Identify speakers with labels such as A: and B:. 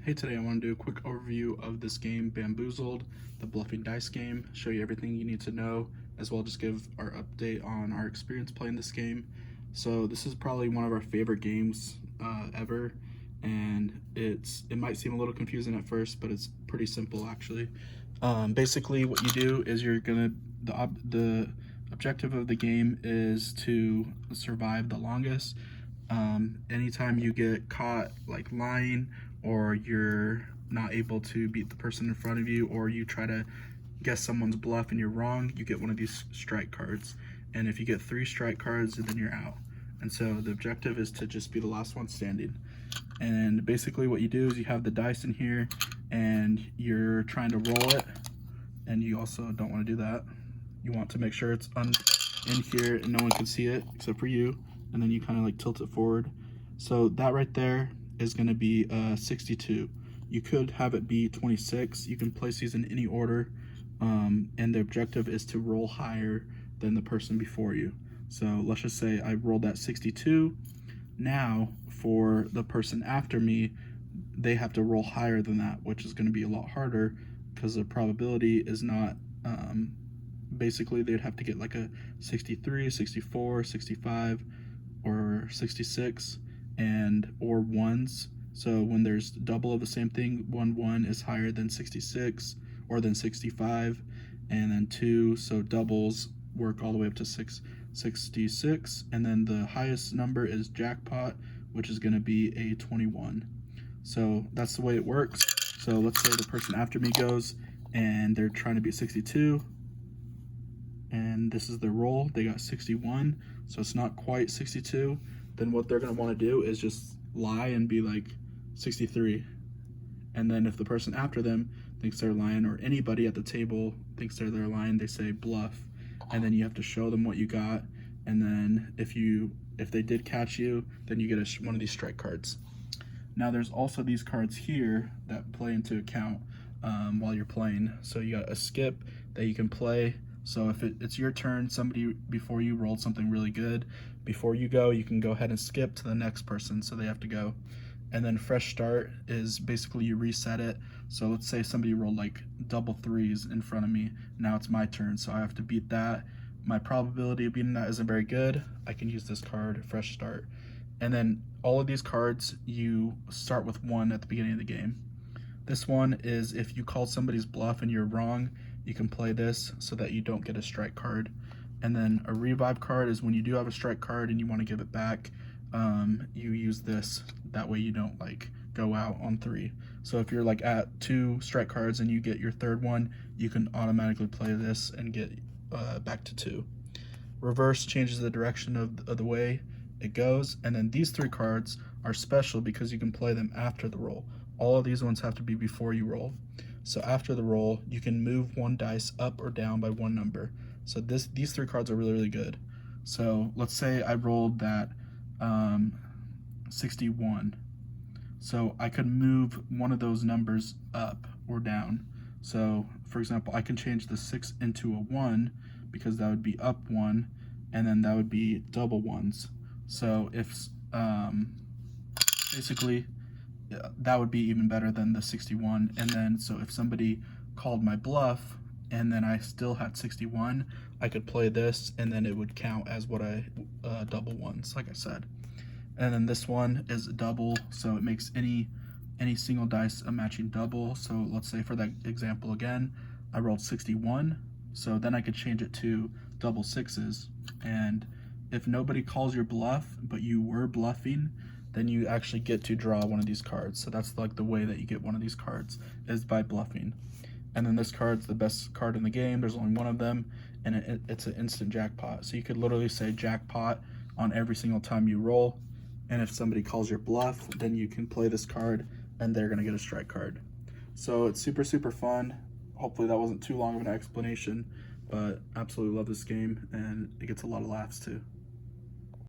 A: Hey, today I want to do a quick overview of this game, Bamboozled, the bluffing dice game, show you everything you need to know, as well as just give our update on our experience playing this game. So this is probably one of our favorite games ever, and it might seem a little confusing at first, but it's pretty simple actually. Basically what you do is the objective of the game is to survive the longest. Anytime you get caught like lying, or you're not able to beat the person in front of you, or you try to guess someone's bluff and you're wrong, you get one of these strike cards. And if you get 3 strike cards, then you're out. And so the objective is to just be the last one standing. And basically what you do is you have the dice in here and you're trying to roll it, and you also don't want to do that. You want to make sure it's in here and no one can see it except for you, and then you kind of like tilt it forward. So that right there is going to be 62. You could have it be 26. You can place these in any order, and the objective is to roll higher than the person before you. So let's just say I rolled that 62. Now for the person after me, they have to roll higher than that, which is going to be a lot harder because the probability is not, basically they'd have to get like a 63, 64, 65, or 66, and or ones. So when there's double of the same thing, 1 is higher than 66 or than 65, and then 2, so doubles work all the way up to 66, and then the highest number is jackpot, which is going to be a 21. So that's the way it works. So let's say the person after me goes and they're trying to beat 62, and this is their roll. They got 61, so it's not quite 62. Then what they're going to want to do is just lie and be like 63. And then if the person after them thinks they're lying, or anybody at the table thinks they're lying, they say bluff. And then you have to show them what you got. And then if they did catch you, then you get one of these strike cards. Now there's also these cards here that play into account while you're playing. So you got a skip that you can play. So if it's your turn, somebody before you rolled something really good, before you go, you can go ahead and skip to the next person, so they have to go. And then fresh start is basically you reset it. So let's say somebody rolled like double 3s in front of me. Now it's my turn, so I have to beat that. My probability of beating that isn't very good. I can use this card, fresh start. And then all of these cards, you start with 1 at the beginning of the game. This one is if you called somebody's bluff and you're wrong, you can play this so that you don't get a strike card. And then a revive card is when you do have a strike card and you want to give it back, you use this. That way you don't like go out on 3. So if you're like at 2 strike cards and you get your 3rd one, you can automatically play this and get back to 2. Reverse changes the direction of the way it goes. And then these 3 cards are special because you can play them after the roll. All of these ones have to be before you roll. So after the roll, you can move 1 dice up or down by 1 number. So these 3 cards are really, really good. So let's say I rolled that 61. So I could move one of those numbers up or down. So for example, I can change the 6 into a 1 because that would be up 1, and then that would be double 1s. So if basically that would be even better than the 61. And then so if somebody called my bluff and then I still had 61, I could play this and then it would count as what I double 1s, like I said. And then this one is a double, so it makes any single dice a matching double. So let's say for that example again, I rolled 61, so then I could change it to double 6s. And if nobody calls your bluff but you were bluffing, then you actually get to draw one of these cards. So that's like the way that you get one of these cards, is by bluffing. And then this card's the best card in the game. There's only one of them, and it's an instant jackpot. So you could literally say jackpot on every single time you roll. And if somebody calls your bluff, then you can play this card and they're gonna get a strike card. So it's super, super fun. Hopefully that wasn't too long of an explanation, but absolutely love this game, and it gets a lot of laughs too.